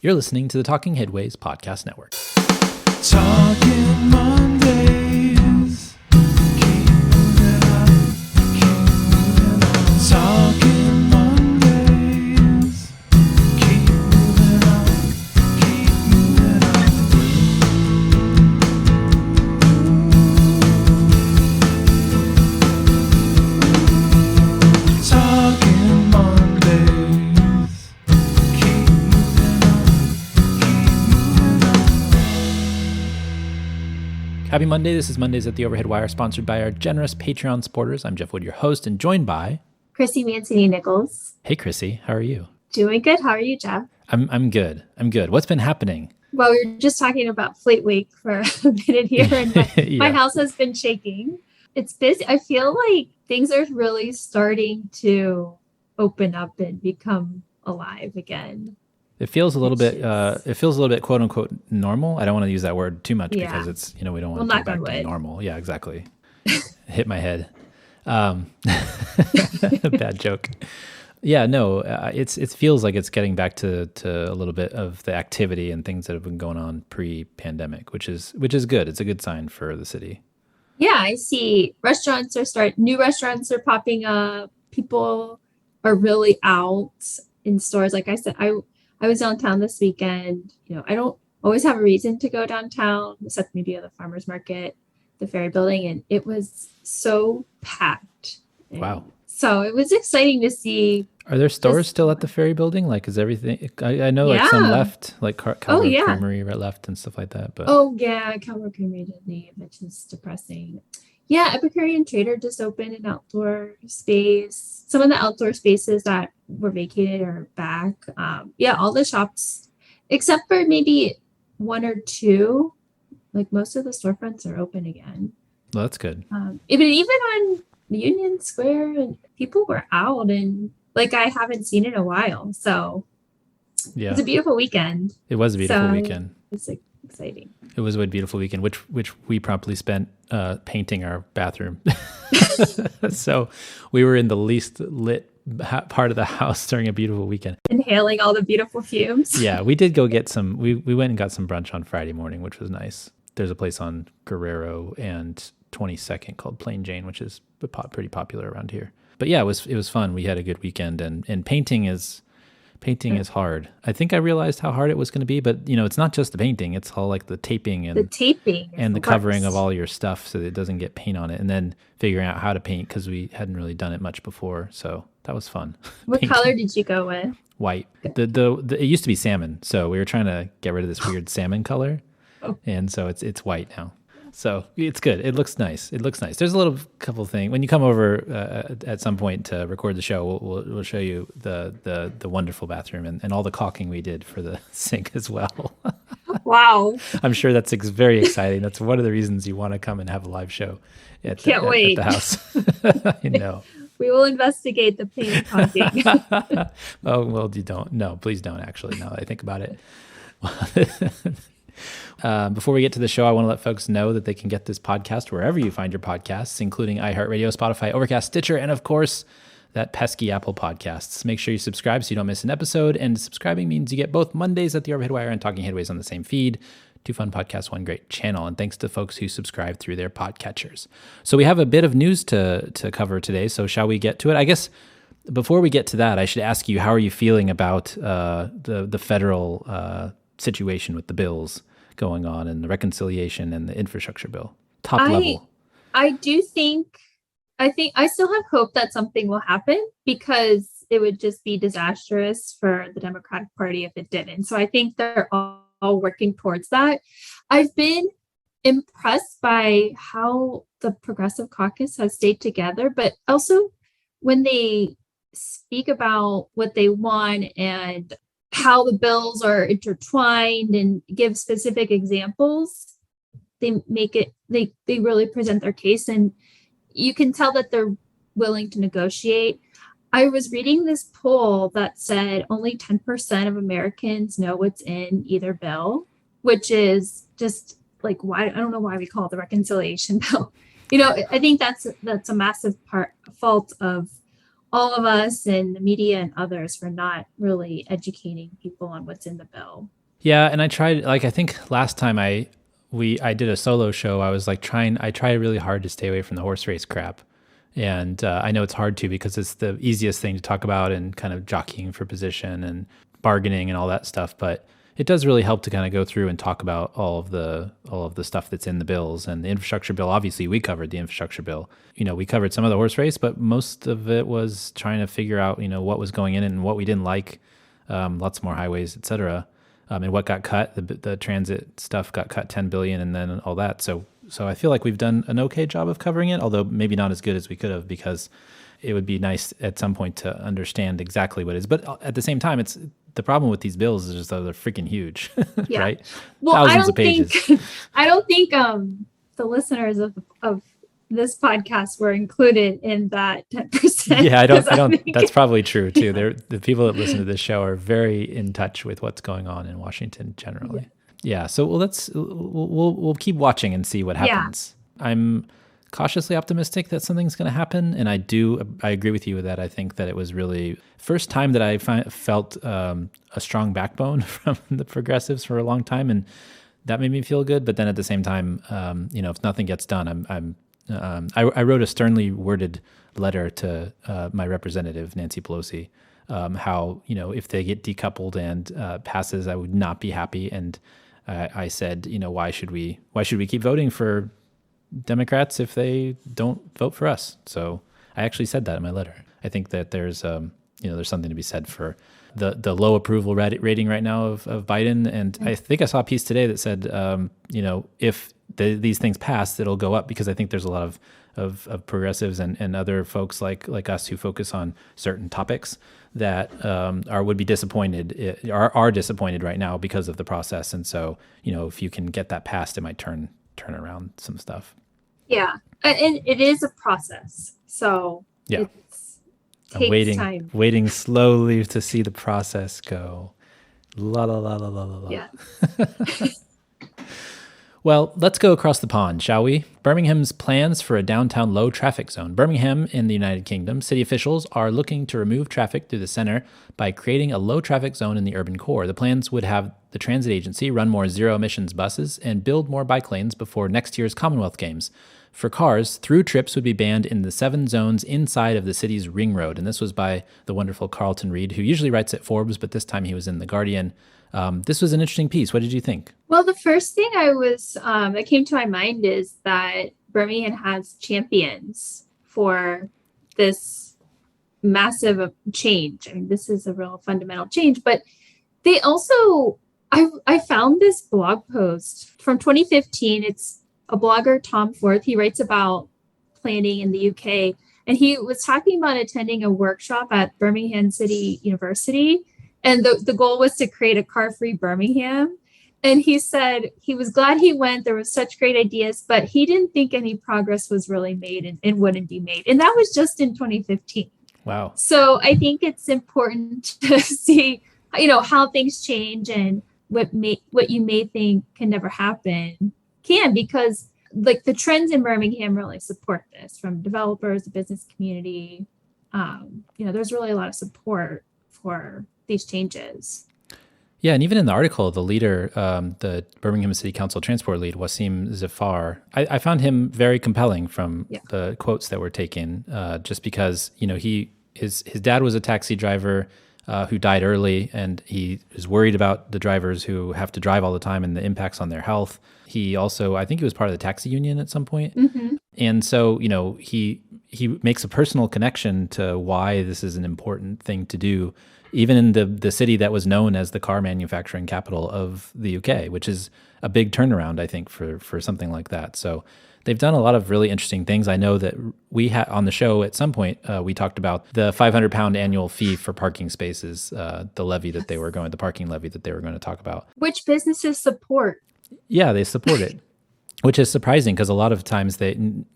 You're listening to the Talking Headways Podcast Network. Talking Mondays. Keep moving on. Keep moving on. Talking Mondays. Keep moving on. Keep moving on. Talking Mondays. Keep moving on. Keep moving on. Happy Monday. This is Mondays at the Overhead Wire, sponsored by our generous Patreon supporters. I'm Jeff Wood, your host, and joined by... Chrissy Mancini Nichols. Hey, Chrissy. How are you? Doing good. How are you, Jeff? I'm good. What's been happening? Well, we were just talking about Fleet Week for a minute here, and my house has been shaking. It's busy. I feel like things are really starting to open up and become alive again. It feels a little bit quote unquote normal. I don't want to use that word too much because it's, we don't want to go back to normal. Yeah, exactly. Hit my head. Bad joke. Yeah, no, it feels like it's getting back to a little bit of the activity and things that have been going on pre-pandemic, which is good. It's a good sign for the city. Yeah, I see new restaurants are popping up. People are really out in stores. Like I said, I was downtown this weekend. I don't always have a reason to go downtown, except maybe at the farmer's market, the Ferry Building, and it was so packed. Wow. So it was exciting to see. Are there stores still at the Ferry Building? Like, is everything? I know like some left, like Calvert Creamery left and stuff like that. But Calvert Creamery did leave, which is depressing. Yeah, Epicurean Trader just opened an outdoor space. Some of the outdoor spaces that were vacated are back. All the shops, except for maybe one or two, like most of the storefronts are open again. Well, that's good. Even on Union Square, and people were out, and like I haven't seen in a while. So it's a beautiful weekend. It was a beautiful weekend. It's exciting. It was a beautiful weekend, which we promptly spent painting our bathroom. So we were in the least lit part of the house during a beautiful weekend. Inhaling all the beautiful fumes. Yeah, we did go get some, we went and got some brunch on Friday morning, which was nice. There's a place on Guerrero and 22nd called Plain Jane, which is pretty popular around here. But yeah, it was fun. We had a good weekend, and painting is hard. I think I realized how hard it was going to be, but it's not just the painting; it's all like the taping and the covering of all your stuff so that it doesn't get paint on it, and then figuring out how to paint because we hadn't really done it much before. So that was fun. What color did you go with? White. It used to be salmon, so we were trying to get rid of this weird salmon color, and so it's white now. So it's good. It looks nice. There's a couple things. When you come over at some point to record the show, we'll show you the wonderful bathroom and all the caulking we did for the sink as well. Wow. I'm sure that's very exciting. That's one of the reasons you want to come and have a live show at the house. I know. We will investigate the paint caulking. Oh, well, you don't. No, please don't, actually, now that I think about it. Before we get to the show, I want to let folks know that they can get this podcast wherever you find your podcasts, including iHeartRadio, Spotify, Overcast, Stitcher, and of course, that pesky Apple Podcasts. Make sure you subscribe so you don't miss an episode, and subscribing means you get both Mondays at the Overhead Wire and Talking Headways on the same feed. 2 fun podcasts, 1 great channel, and thanks to folks who subscribe through their podcatchers. So we have a bit of news to cover today, so shall we get to it? I guess before we get to that, I should ask you, how are you feeling about the federal situation with the bills going on and the reconciliation and the infrastructure bill? Top level. I still have hope that something will happen, because it would just be disastrous for the Democratic Party if it didn't. So I think they're all working towards that. I've been impressed by how the Progressive Caucus has stayed together, but also when they speak about what they want and how the bills are intertwined and give specific examples, they really present their case, and you can tell that they're willing to negotiate. I was reading this poll that said only 10% of Americans know what's in either bill, which is just like, why? I don't know why we call it the reconciliation bill. I think that's a massive fault of all of us and the media and others for not really educating people on what's in the bill. Yeah, and I tried, like, I think last time I did a solo show, I try really hard to stay away from the horse race crap. And I know it's hard to, because it's the easiest thing to talk about, and kind of jockeying for position and bargaining and all that stuff. But it does really help to kind of go through and talk about all of the stuff that's in the bills. And the infrastructure bill, obviously we covered the infrastructure bill. We covered some of the horse race, but most of it was trying to figure out, what was going in and what we didn't like. Lots more highways, et cetera. And what got cut, the transit stuff got cut 10 billion, and then all that. So I feel like we've done an okay job of covering it, although maybe not as good as we could have, because it would be nice at some point to understand exactly what it is. But at the same time, it's the problem with these bills is just that they're freaking huge, Yeah. right? Well, Thousands of pages. I don't think the listeners of this podcast were included in that 10%. Yeah, I don't. 'cause think- That's probably true too. The people that listen to this show are very in touch with what's going on in Washington generally. Yeah. So we'll keep watching and see what happens. I'm cautiously optimistic that something's going to happen, and I agree with you with that. I think that it was really first time that I felt a strong backbone from the progressives for a long time, and that made me feel good. But then at the same time, if nothing gets done, I wrote a sternly worded letter to my representative, Nancy Pelosi, how, if they get decoupled and passes, I would not be happy. And I said, why should we keep voting for Democrats if they don't vote for us? So I actually said that in my letter. I think that there's something to be said for the low approval rating right now of Biden. And I think I saw a piece today that said, if these things pass, it'll go up, because I think there's a lot of progressives and other folks like us who focus on certain topics that would be disappointed, are disappointed right now because of the process. And so, if you can get that passed, it might turn around some stuff. Yeah, and it is a process. So yeah, takes time. Waiting slowly to see the process go. La la la la la la la. Yeah. Well, let's go across the pond, shall we? Birmingham's plans for a downtown low traffic zone. Birmingham in the United Kingdom, city officials are looking to remove traffic through the center by creating a low traffic zone in the urban core. The plans would have the transit agency run more zero emissions buses and build more bike lanes before next year's Commonwealth Games. For cars, through trips would be banned in the 7 zones inside of the city's ring road. And this was by the wonderful Carlton Reid, who usually writes at Forbes, but this time he was in The Guardian. This was an interesting piece. What did you think? Well, the first thing that came to my mind is that Birmingham has champions for this massive change. I mean, this is a real fundamental change, but they also, I found this blog post from 2015. It's a blogger, Tom Forth. He writes about planning in the UK, and he was talking about attending a workshop at Birmingham City University. And the goal was to create a car-free Birmingham. And he said he was glad he went. There was such great ideas, but he didn't think any progress was really made and wouldn't be made. And that was just in 2015. Wow. So I think it's important to see, how things change, and what you may think can never happen can, because like the trends in Birmingham really support this, from developers, the business community. There's really a lot of support for these changes. Yeah, and even in the article, the leader, the Birmingham City Council transport lead, Wasim Zafar, I found him very compelling from the quotes that were taken, just because, his dad was a taxi driver who died early, and he is worried about the drivers who have to drive all the time and the impacts on their health. He also, I think he was part of the taxi union at some point. Mm-hmm. And so, he makes a personal connection to why this is an important thing to do, even in the city that was known as the car manufacturing capital of the UK, which is a big turnaround, I think, for something like that. So they've done a lot of really interesting things. I know that we had on the show at some point, we talked about the £500 annual fee for parking spaces, the levy that the parking levy that they were going to talk about. Which businesses support. Yeah, they support it, which is surprising, because a lot of times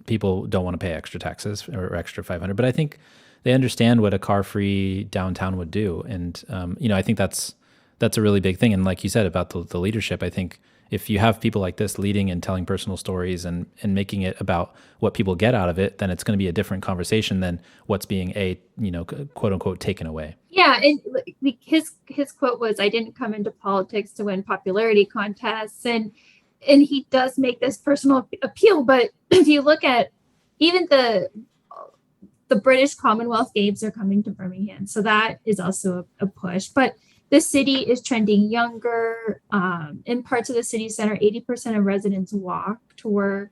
people don't want to pay extra taxes or extra 500, but I think they understand what a car-free downtown would do. And, I think that's a really big thing. And like you said about the leadership, I think if you have people like this leading and telling personal stories and making it about what people get out of it, then it's going to be a different conversation than what's being quote unquote taken away. Yeah, and his quote was, "I didn't come into politics to win popularity contests," and he does make this personal appeal. But if you look at even the British Commonwealth Games are coming to Birmingham, so that is also a push. But the city is trending younger. In parts of the city center, 80% of residents walk to work.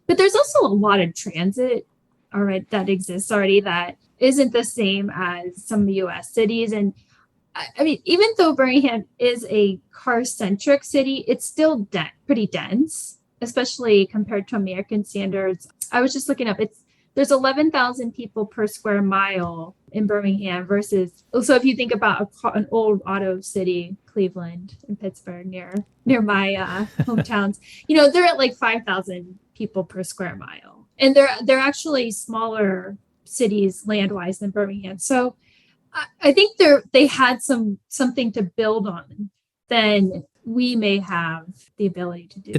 But there's also a lot of transit that exists already that isn't the same as some US cities. And I mean, even though Birmingham is a car-centric city, it's still pretty dense, especially compared to American standards. I was just looking up, there's 11,000 people per square mile in Birmingham versus, so if you think about an old auto city, Cleveland and Pittsburgh near my hometowns, they're at like 5,000 people per square mile. And they're actually smaller cities land-wise than Birmingham. So I think they had something to build on than we may have the ability to do.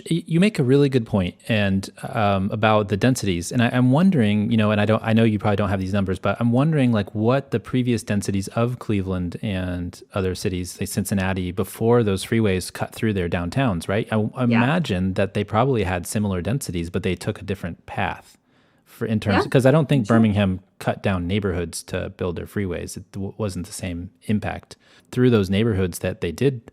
You make a really good point, and about the densities. And I'm wondering, and I know you probably don't have these numbers, but I'm wondering like what the previous densities of Cleveland and other cities, like Cincinnati, before those freeways cut through their downtowns, right? I imagine that they probably had similar densities, but they took a different path because I don't think Birmingham cut down neighborhoods to build their freeways. It wasn't the same impact through those neighborhoods that they did.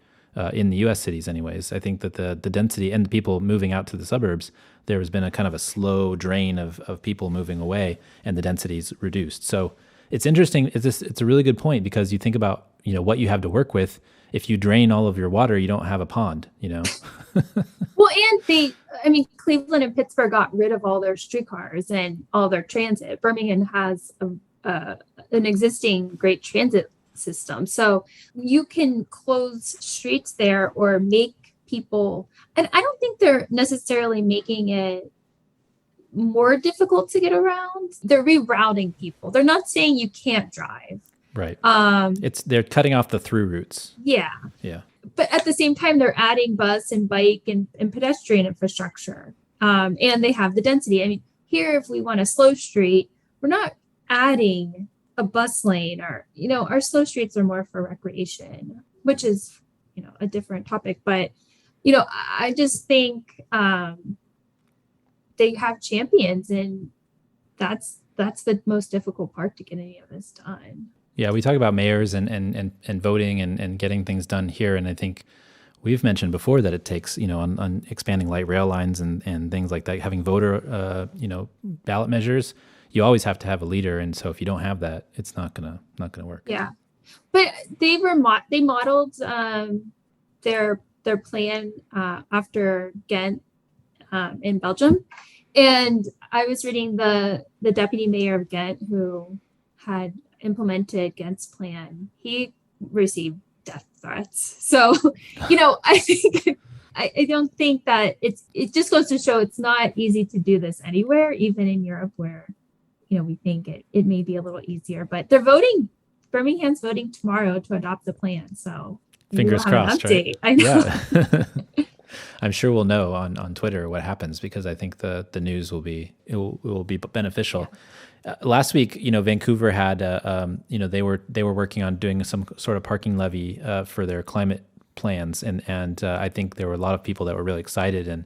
In the U.S. cities anyways. I think that the density and the people moving out to the suburbs, there has been a kind of a slow drain of people moving away and the density's reduced. So it's interesting. It's a really good point because you think about, what you have to work with. If you drain all of your water, you don't have a pond, Well, and Cleveland and Pittsburgh got rid of all their streetcars and all their transit. Birmingham has an existing great transit system. So you can close streets there or make people, and I don't think they're necessarily making it more difficult to get around. They're rerouting people. They're not saying you can't drive. Right. They're cutting off the through routes. Yeah. Yeah. But at the same time, they're adding bus and bike and pedestrian infrastructure. And they have the density. I mean, here, if we want a slow street, we're not adding a bus lane or, our slow streets are more for recreation, which is, a different topic. But, I just think they have champions, and that's the most difficult part to get any of this done. Yeah, we talk about mayors and voting and getting things done here. And I think we've mentioned before that it takes, on expanding light rail lines and things like that, having voter, ballot measures, you always have to have a leader. And so if you don't have that, it's not gonna work. Yeah. But they modeled their plan after Ghent in Belgium. And I was reading the deputy mayor of Ghent who had implemented Ghent's plan. He received death threats. So, I think I don't think that it just goes to show it's not easy to do this anywhere, even in Europe where, we think it may be a little easier. But Birmingham's voting tomorrow to adopt the plan. So fingers crossed, right? I know. Yeah. I'm sure we'll know on Twitter what happens because I think the news will be beneficial. Yeah. Last week, Vancouver had they were working on doing some sort of parking levy for their climate plans, and I think there were a lot of people that were really excited and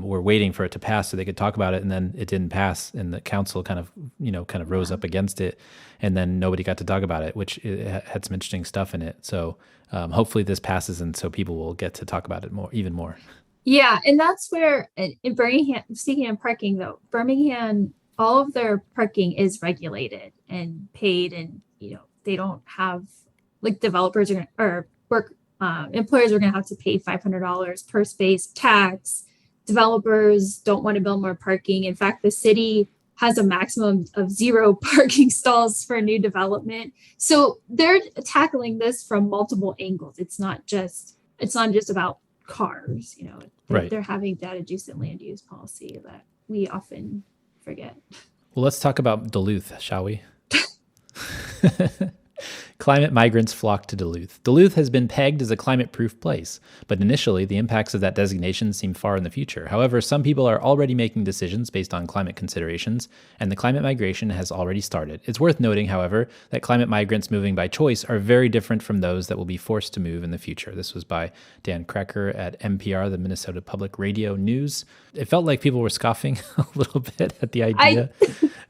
were waiting for it to pass so they could talk about it, and then it didn't pass, and the council kind of rose up against it, and then nobody got to talk about it, which it had some interesting stuff in it. So hopefully this passes, and so people will get to talk about it even more. Yeah, and that's where in Birmingham, speaking of parking though, Birmingham, all of their parking is regulated and paid, and they don't have developers or employers are going to have to pay $500 per space tax. Developers don't want to build more parking. In fact, the city has a maximum of 0 parking stalls for new development. So they're tackling this from multiple angles. It's not just about cars. Right. They're having that adjacent land use policy that we often forget. Well, let's talk about Duluth, shall we? Climate migrants flock to Duluth. Duluth has been pegged as a climate-proof place, but initially the impacts of that designation seem far in the future. However, some people are already making decisions based on climate considerations, and the climate migration has already started. It's worth noting, however, that climate migrants moving by choice are very different from those that will be forced to move in the future. This was by Dan Krecker at NPR, the Minnesota Public Radio News. It felt like people were scoffing a little bit at the idea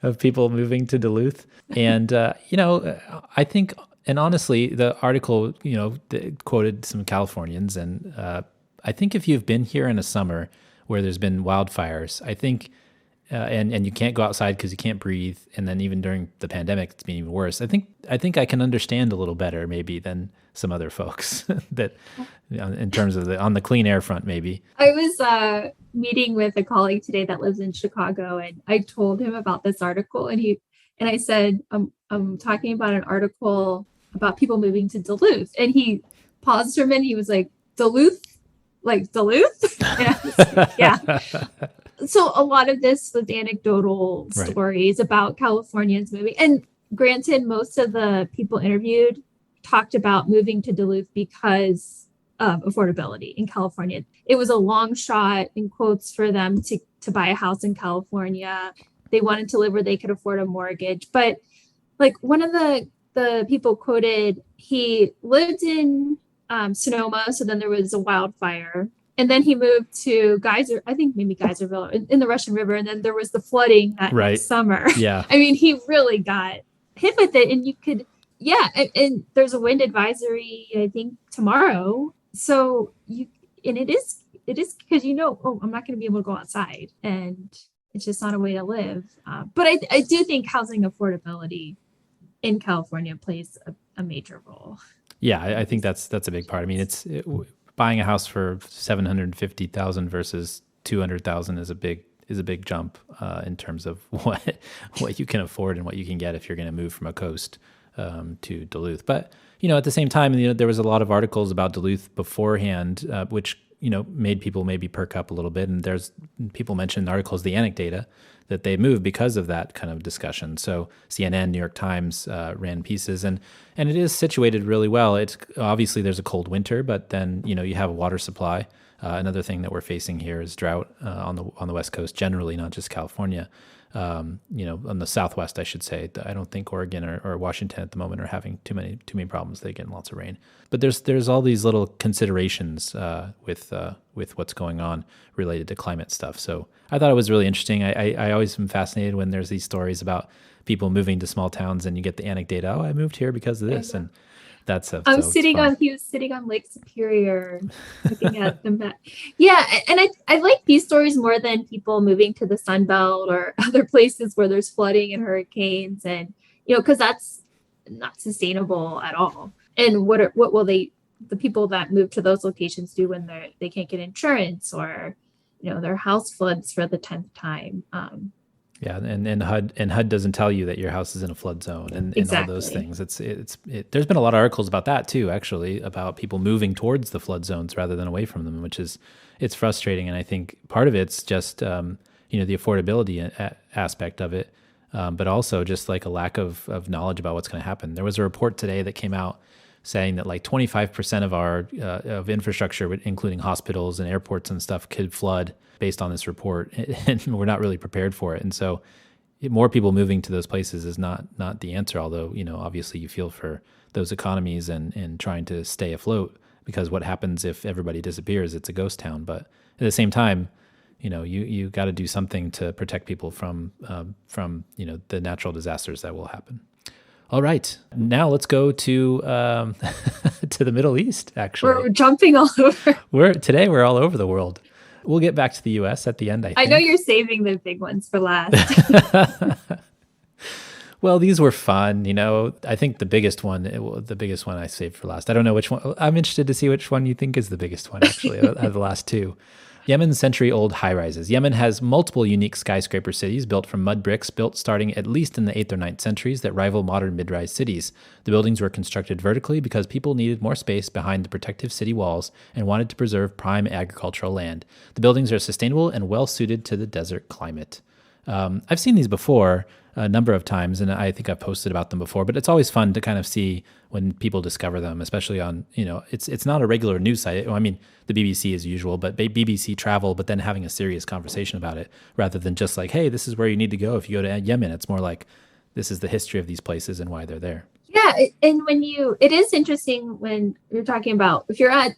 of people moving to Duluth. And, I think... And honestly, the article, quoted some Californians, and I think if you've been here in a summer where there's been wildfires, I think, and you can't go outside because you can't breathe, and then even during the pandemic, it's been even worse. I think I can understand a little better maybe than some other folks that, in terms of on the clean air front, maybe. I was meeting with a colleague today that lives in Chicago, and I told him about this article, and I said, I'm talking about an article about people moving to Duluth. And he paused for a minute. He was like, Duluth? Like Duluth? Yeah. So a lot of this was anecdotal stories about Californians moving. And granted, most of the people interviewed talked about moving to Duluth because of affordability in California. It was a long shot, in quotes, for them to buy a house in California. They wanted to live where they could afford a mortgage. But like one of the people quoted, he lived in Sonoma, so then there was a wildfire. And then he moved to Geyserville in the Russian River. And then there was the flooding that next summer. Yeah. I mean, he really got hit with it. And you could, and there's a wind advisory, I think, tomorrow. So it is because I'm not going to be able to go outside. And it's just not a way to live. But I do think housing affordability in California plays a major role. Yeah, I think that's a big part. I mean, buying a house for $750,000 versus $200,000 is a big jump in terms of what you can afford and what you can get if you're going to move from a coast to Duluth. But at the same time, there was a lot of articles about Duluth beforehand, which made people maybe perk up a little bit. And there's people mentioned in articles the anecdata that they moved because of that kind of discussion. So CNN, New York Times ran pieces, and it is situated really well. It's obviously there's a cold winter, but then you have a water supply. Another thing that we're facing here is drought on the West Coast generally, not just California. On the Southwest, I should say. I don't think Oregon or Washington at the moment are having too many problems. They get lots of rain, but there's all these little considerations with what's going on related to climate stuff. So I thought it was really interesting. I always am fascinated when there's these stories about people moving to small towns and you get the anecdote. Oh, I moved here because of this, and that's he was sitting on Lake Superior looking at the map. Yeah, and I like these stories more than people moving to the Sun Belt or other places where there's flooding and hurricanes, and because that's not sustainable at all. And what will the people that move to those locations do when they can't get insurance, or their house floods for the 10th time? Yeah, and HUD doesn't tell you that your house is in a flood zone and all those things. There's been a lot of articles about that too, actually, about people moving towards the flood zones rather than away from them, which it's frustrating. And I think part of it's just the affordability aspect of it, but also just like a lack of knowledge about what's going to happen. There was a report today that came out saying that like 25% of our of infrastructure, including hospitals and airports and stuff, could flood based on this report, and we're not really prepared for it. And so more people moving to those places is not the answer, although, obviously you feel for those economies and trying to stay afloat, because what happens if everybody disappears? It's a ghost town. But at the same time, you got to do something to protect people from the natural disasters that will happen. All right, now let's go to to the Middle East. Actually, we're jumping all over. Today we're all over the world. We'll get back to the U.S. at the end, I think. I know you're saving the big ones for last. Well, these were fun. I think the biggest one I saved for last. I don't know which one. I'm interested to see which one you think is the biggest one, actually, out of the last two. Yemen's century-old high-rises. Yemen has multiple unique skyscraper cities built from mud bricks, built starting at least in the 8th or 9th centuries, that rival modern mid-rise cities. The buildings were constructed vertically because people needed more space behind the protective city walls and wanted to preserve prime agricultural land. The buildings are sustainable and well-suited to the desert climate. I've seen these before a number of times, and I think I've posted about them before, but it's always fun to kind of see when people discover them, especially on, it's not a regular news site. I mean, the BBC as usual, but BBC Travel, but then having a serious conversation about it rather than just like, hey, this is where you need to go if you go to Yemen. It's more like, this is the history of these places and why they're there. Yeah. And it is interesting when you're talking about, if you're at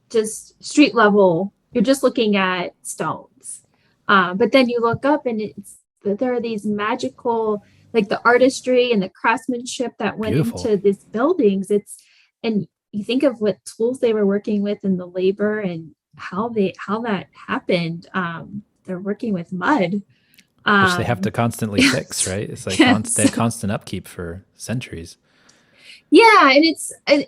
just street level, you're just looking at stones. But then you look up and there are these magical, like the artistry and the craftsmanship that went into these buildings. And you think of what tools they were working with and the labor and how that happened. They're working with mud. Which they have to constantly fix, right? It's like they have constant upkeep for centuries. Yeah. And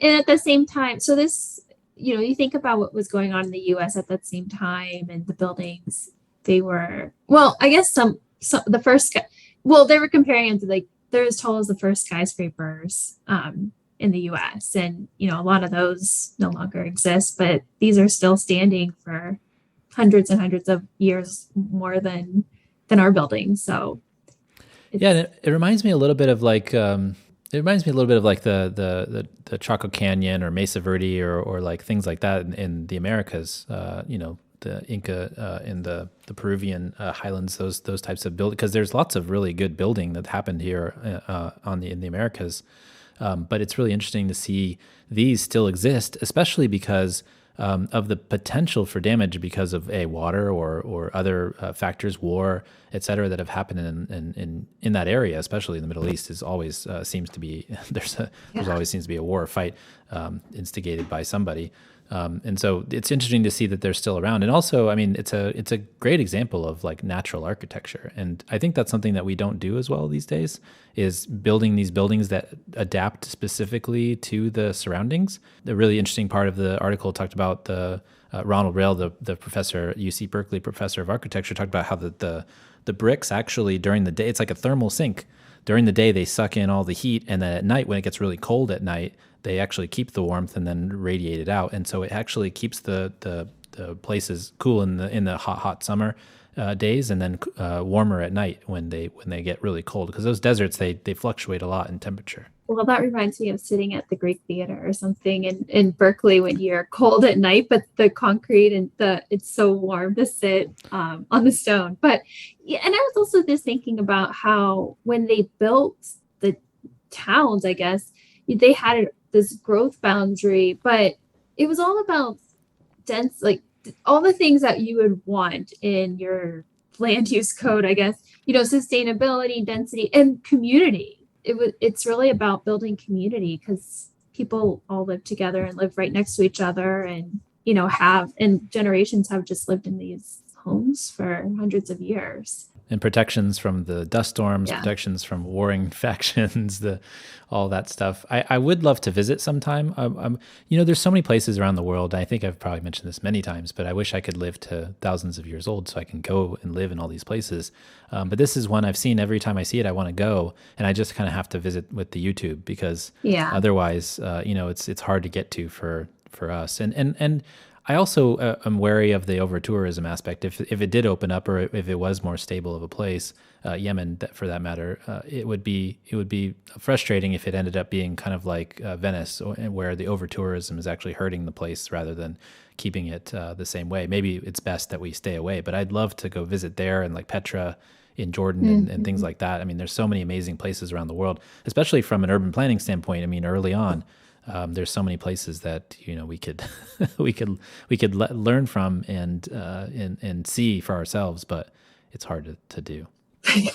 at the same time, so this, you think about what was going on in the US at that same time, and the buildings, they were, well, I guess they were comparing them to, like, they're as tall as the first skyscrapers in the US. And, a lot of those no longer exist, but these are still standing for hundreds and hundreds of years more than our buildings. So yeah, and it reminds me a little bit of like, the Chaco Canyon or Mesa Verde or like things like that in the Americas, the Inca in the Peruvian highlands, those types of building, because there's lots of really good building that happened here in the Americas. But it's really interesting to see these still exist, especially because of the potential for damage because of water or other factors, war, et cetera, that have happened in that area, especially in the Middle East. Is always seems to be there's always seems to be a war or fight instigated by somebody. And so it's interesting to see that they're still around. And also, I mean, it's a great example of like natural architecture. And I think that's something that we don't do as well these days, is building these buildings that adapt specifically to the surroundings. The really interesting part of the article talked about the Ronald Rail, the professor, UC Berkeley professor of architecture, talked about how the bricks actually during the day, it's like a thermal sink. During the day, they suck in all the heat, and then at night, when it gets really cold at night, they actually keep the warmth and then radiate it out. And so it actually keeps the places cool in the hot summer days, and then warmer at night when they get really cold. Because those deserts, they fluctuate a lot in temperature. Well, that reminds me of sitting at the Greek Theater or something in Berkeley when you're cold at night, but the concrete and it's so warm to sit on the stone. But yeah, and I was also just thinking about how when they built the towns, I guess they had this growth boundary, but it was all about dense, like all the things that you would want in your land use code, I guess, sustainability, density, and community. It's really about building community, because people all live together and live right next to each other, and generations have just lived in these homes for hundreds of years. And protections from the dust storms, protections from warring factions, all that stuff. I would love to visit sometime. There's so many places around the world. I think I've probably mentioned this many times, but I wish I could live to thousands of years old so I can go and live in all these places. But this is one I've seen. Every time I see it, I want to go, and I just kind of have to visit with the YouTube, because otherwise, it's hard to get to for us. And I also am wary of the over-tourism aspect. If it did open up, or if it was more stable of a place, Yemen, for that matter, it would be frustrating if it ended up being kind of like Venice, where the over-tourism is actually hurting the place rather than keeping it the same way. Maybe it's best that we stay away, but I'd love to go visit there, and like Petra in Jordan and things like that. I mean, there's so many amazing places around the world, especially from an urban planning standpoint. I mean, early on, there's so many places that we could learn from and see for ourselves, but it's hard to do. I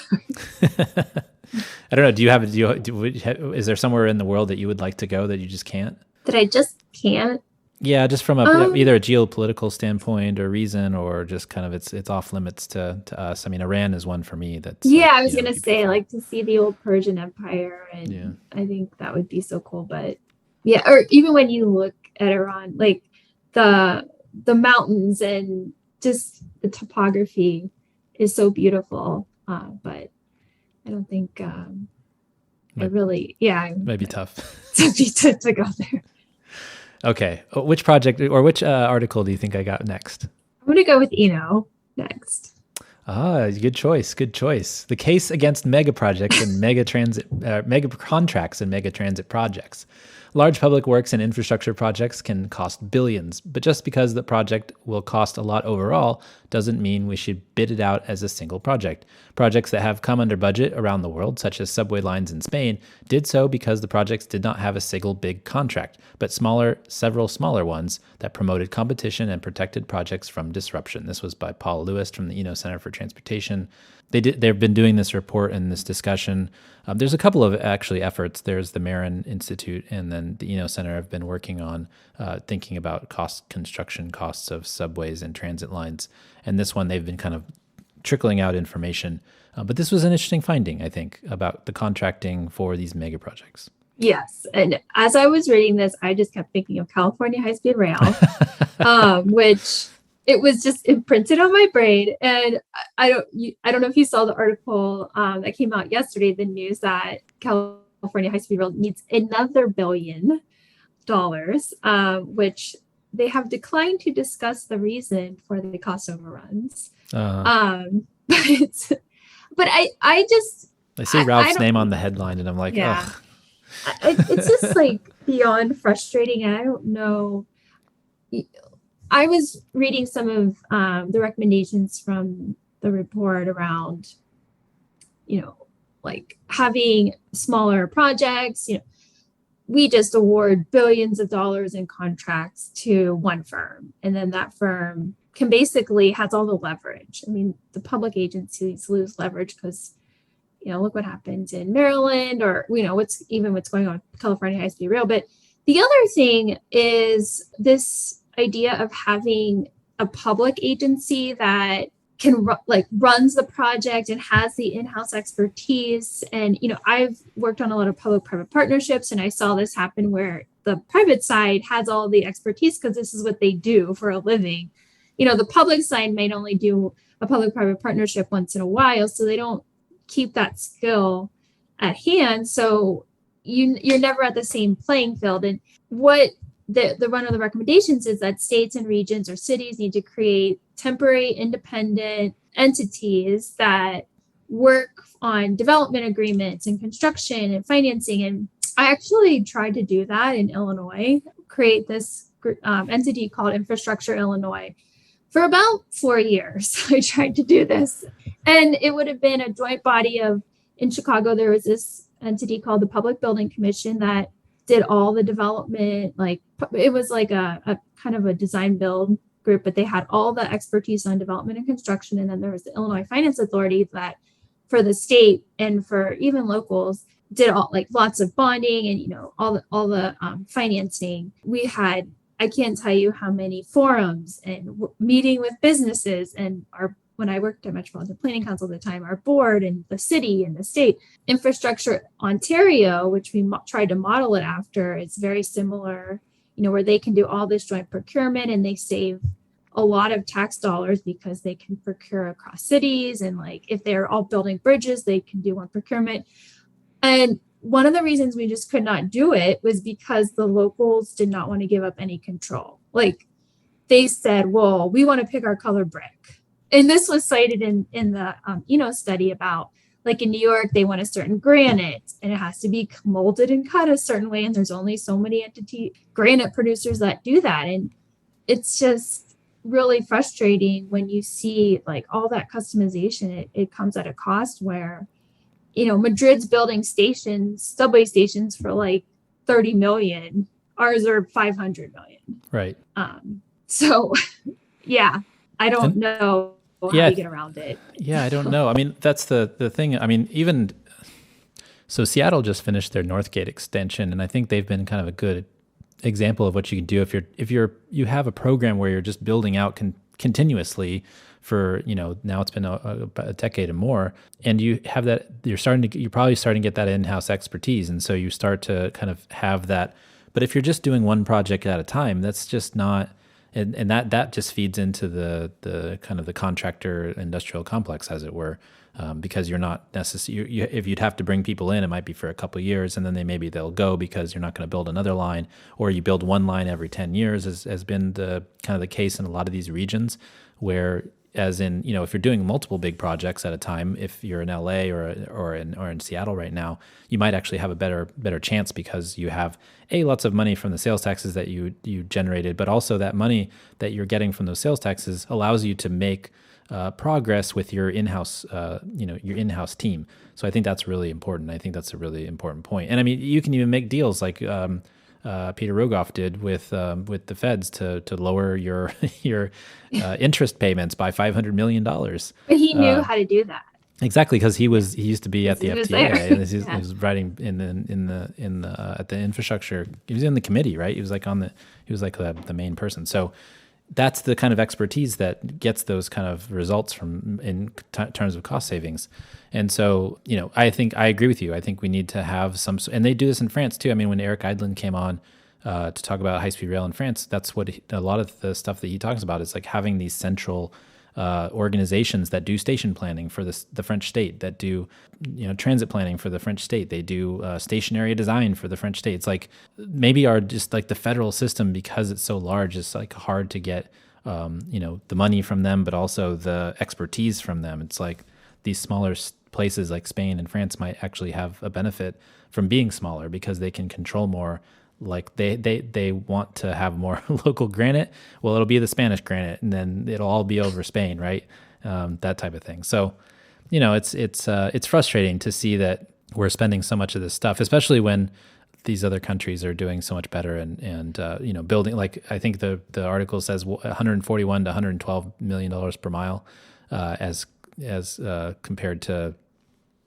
don't know. Is there somewhere in the world that you would like to go that you just can't? That I just can't? Yeah, just from either a geopolitical standpoint or reason, or just kind of it's off limits to us. I mean, Iran is one for me. I was gonna say, like, to see the old Persian Empire, and I think that would be so cool. But yeah, or even when you look at Iran, like the mountains and just the topography is so beautiful. But I don't think might be tough to go there. Okay, which project or which article do you think I got next? I'm gonna go with Eno next. Good choice. Good choice. The case against mega projects and mega contracts and mega transit projects. Large public works and infrastructure projects can cost billions, but just because the project will cost a lot overall doesn't mean we should bid it out as a single project. Projects that have come under budget around the world, such as subway lines in Spain, did so because the projects did not have a single big contract, but several smaller ones that promoted competition and protected projects from disruption. This was by Paul Lewis from the Center for Transportation. They've been doing this report and this discussion. There's a couple of actually efforts. There's the Marin Institute, and then the Center have been working on thinking about construction costs of subways and transit lines. And this one, they've been kind of trickling out information. But this was an interesting finding, I think, about the contracting for these mega projects. Yes. And as I was reading this, I just kept thinking of California high-speed rail, which it was just imprinted on my brain. And I don't know if you saw the article that came out yesterday, the news that California high-speed rail needs another $1 billion, which they have declined to discuss the reason for the cost overruns. But I see Ralph's name on the headline and I'm like, yeah. ugh. It's just like beyond frustrating. And I don't know. I was reading some of the recommendations from the report around, like having smaller projects. We just award billions of dollars in contracts to one firm, and then that firm can basically has all the leverage. I mean, the public agencies lose leverage because, look what happens in Maryland, or what's going on with California high-speed rail. But the other thing is this idea of having a public agency that can runs the project and has the in-house expertise. And, I've worked on a lot of public-private partnerships, and I saw this happen where the private side has all the expertise because this is what they do for a living. The public side might only do a public-private partnership once in a while, so they don't keep that skill at hand. So you're never at the same playing field. And what the one of the recommendations is that states and regions or cities need to create temporary independent entities that work on development agreements and construction and financing. And I actually tried to do that in Illinois, create this entity called Infrastructure Illinois. For about 4 years, I tried to do this. And it would have been a joint body in Chicago, there was this entity called the Public Building Commission that did all the development. Like it was like a kind of a design build group, but they had all the expertise on development and construction. And then there was the Illinois Finance Authority that for the state and for even locals did all lots of bonding and, all the financing. We had, I can't tell you how many forums and meeting with businesses and when I worked at Metropolitan Planning Council at the time, our board and the city and the state. Infrastructure Ontario, which we tried to model it after, is very similar, where they can do all this joint procurement and they save a lot of tax dollars because they can procure across cities. And if they're all building bridges, they can do one procurement. And one of the reasons we just could not do it was because the locals did not want to give up any control. They said, well, we want to pick our color brick. And this was cited in the study about in New York, they want a certain granite and it has to be molded and cut a certain way. And there's only so many granite producers that do that. And it's just really frustrating when you see all that customization. It comes at a cost where, Madrid's building subway stations for 30 million. Ours are 500 million. Right. So yeah, I don't know how you get around it. Yeah, I don't know. I mean, that's the thing. I mean, so Seattle just finished their Northgate extension, and I think they've been kind of a good example of what you can do if you have a program where you're just building out continuously for, now it's been a decade and more, and you have that, you're probably starting to get that in-house expertise, and so you start to kind of have that. But if you're just doing one project at a time, that's just not. And that just feeds into the kind of the contractor industrial complex, as it were, because you're not necessarily, if you'd have to bring people in, it might be for a couple of years, and then they'll go because you're not going to build another line, or you build one line every 10 years, has been the kind of the case in a lot of these regions where as in, if you're doing multiple big projects at a time, if you're in LA or in Seattle right now, you might actually have a better chance because you have lots of money from the sales taxes that you generated, but also that money that you're getting from those sales taxes allows you to make progress with your in-house team. So I think that's really important. I think that's a really important point. And I mean, you can even make deals like Peter Rogoff did with the feds to lower your interest payments by $500 million. But he knew how to do that. Exactly, because he used to be at the FTA, and he Yeah. was writing at the infrastructure. He was in the committee, right? He was like the main person. So that's the kind of expertise that gets those kind of results in terms of cost savings. And so, I think I agree with you. I think we need to have some, and they do this in France too. I mean, when Eric Eidlin came on to talk about high-speed rail in France, that's what a lot of the stuff that he talks about is like having these central organizations that do station planning for the French state, that do transit planning for the French state. They do station area design for the French state. It's like maybe just like the federal system, because it's so large, it's like hard to get the money from them, but also the expertise from them. It's like these smaller places like Spain and France might actually have a benefit from being smaller because they can control more. Like they want to have more local granite. Well, it'll be the Spanish granite, and then it'll all be over Spain, right? That type of thing. So, it's frustrating to see that we're spending so much of this stuff, especially when these other countries are doing so much better and building. Like I think the article says 141 to 112 million dollars per mile, as compared to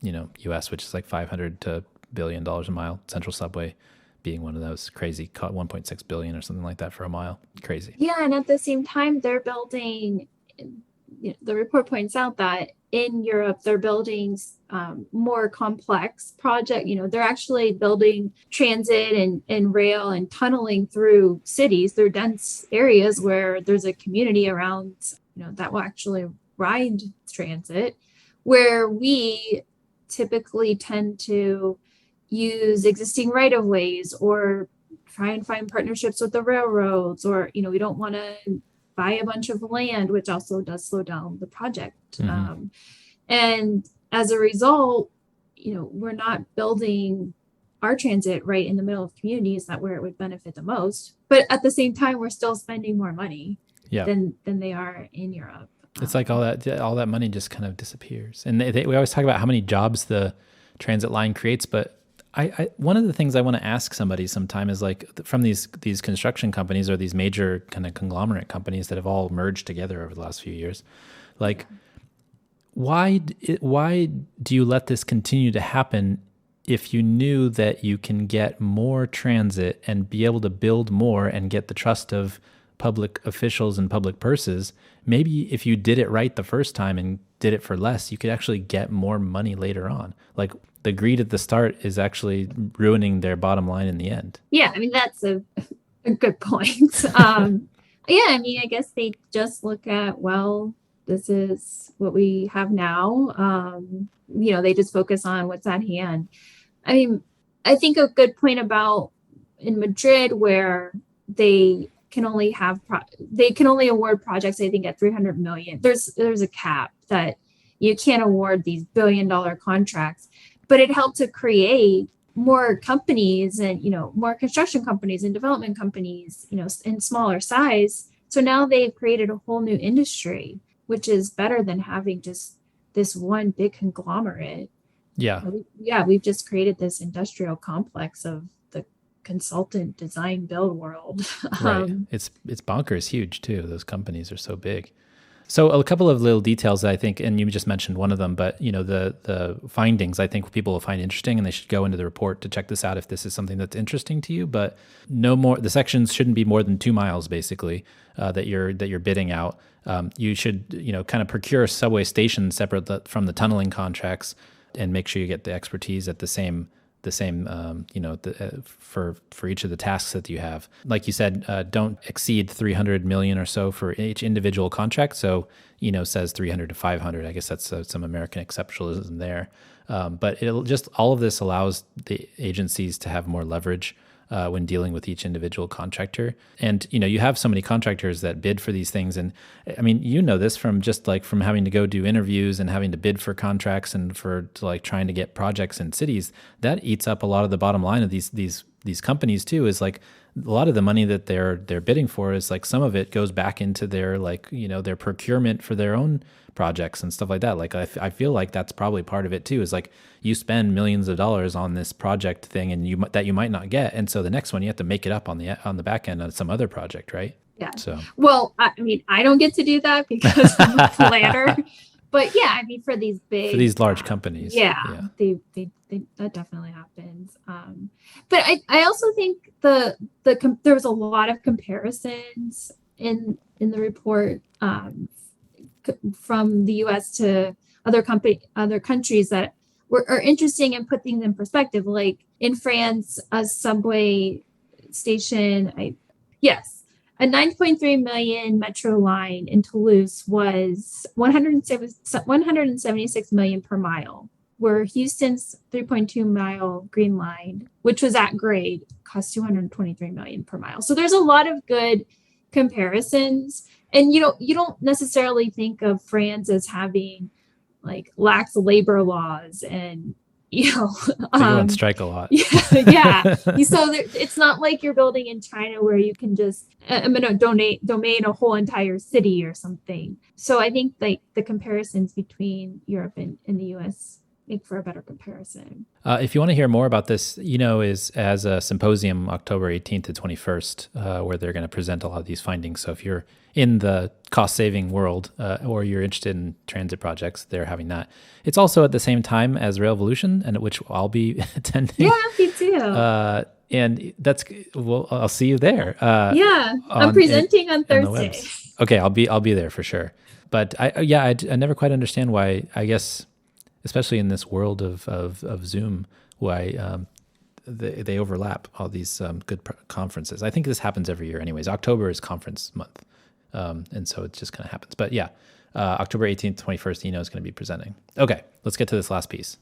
U.S., which is like 500 to $1 billion a mile. Central Subway being one of those crazy, 1.6 billion or something like that for a mile. Crazy. Yeah, and at the same time, they're building. The report points out that in Europe, they're building more complex project. They're actually building transit and rail and tunneling through cities, through dense areas where there's a community around, that will actually ride transit, where we typically tend to use existing right-of-ways or try and find partnerships with the railroads, or we don't want to buy a bunch of land, which also does slow down the project. Mm-hmm. And as a result, we're not building our transit right in the middle of communities where it would benefit the most. But at the same time, we're still spending more money than they are in Europe. It's like all that money just kind of disappears. And we always talk about how many jobs the transit line creates, but I one of the things I want to ask somebody sometime is like from these construction companies or these major kind of conglomerate companies that have all merged together over the last few years, like why do you let this continue to happen if you knew that you can get more transit and be able to build more and get the trust of public officials and public purses? Maybe if you did it right the first time and did it for less, you could actually get more money later on. Like the greed at the start is actually ruining their bottom line in the end. Yeah, I mean, that's a good point. Yeah, I mean, I guess they just look at, well, this is what we have now. They just focus on what's at hand. I mean, I think a good point about in Madrid, where they can only award projects, I think, at 300 million. There's a cap that you can't award these billion-dollar contracts, but it helped to create more companies and, more construction companies and development companies, in smaller size. So now they've created a whole new industry, which is better than having just this one big conglomerate. Yeah. We've just created this industrial complex of the consultant design build world. Right. It's bonkers huge too. Those companies are so big. So a couple of little details that I think, and you just mentioned one of them, but the findings I think people will find interesting, and they should go into the report to check this out if this is something that's interesting to you. But no more, the sections shouldn't be more than 2 miles basically that you're bidding out. You should kind of procure a subway station separate from the tunneling contracts, and make sure you get the expertise at the same for each of the tasks that you have. Like you said, don't exceed 300 million or so for each individual contract. So, says 300 to 500. I guess that's some American exceptionalism there. But all of this allows the agencies to have more leverage when dealing with each individual contractor. And, you have so many contractors that bid for these things. And I mean, this from just like from having to go do interviews and having to bid for contracts and trying to get projects in cities, that eats up a lot of the bottom line of these companies too, is like a lot of the money that they're bidding for is like some of it goes back into their their procurement for their own projects and stuff like that. Like I feel like that's probably part of it too, is like you spend millions of dollars on this project thing and you might not get, and so the next one you have to make it up on the back end on some other project, right? Yeah. So well, I mean, I don't get to do that because I'm a planner, but yeah, I mean, for these large companies, they that definitely happens. But I also think there was a lot of comparisons in the report from the U.S. to other countries that are interesting and putting them in perspective. Like in France, a subway station, a 9.3 million metro line in Toulouse was 176 million per mile, where Houston's 3.2 mile green line, which was at grade, cost 223 million per mile. So there's a lot of good comparisons. And you don't necessarily think of France as having like lax labor laws and so you on strike a lot. Yeah. So it's not like you're building in China where you can just domain a whole entire city or something. So I think like the comparisons between Europe and the US make for a better comparison. If you want to hear more about this, is as a symposium October 18th to 21st, where they're going to present a lot of these findings. So if you're in the cost-saving world or you're interested in transit projects, they're having that. It's also at the same time as Railvolution, and which I'll be attending. Yeah, me too. And I'll see you there. I'm presenting on Thursday. Okay, I'll be there for sure. But I never quite understand why, I guess, especially in this world of Zoom, why they overlap all these good conferences. I think this happens every year anyways. October is conference month. And so it just kind of happens. But October 18th, 21st, is going to be presenting. Okay, let's get to this last piece.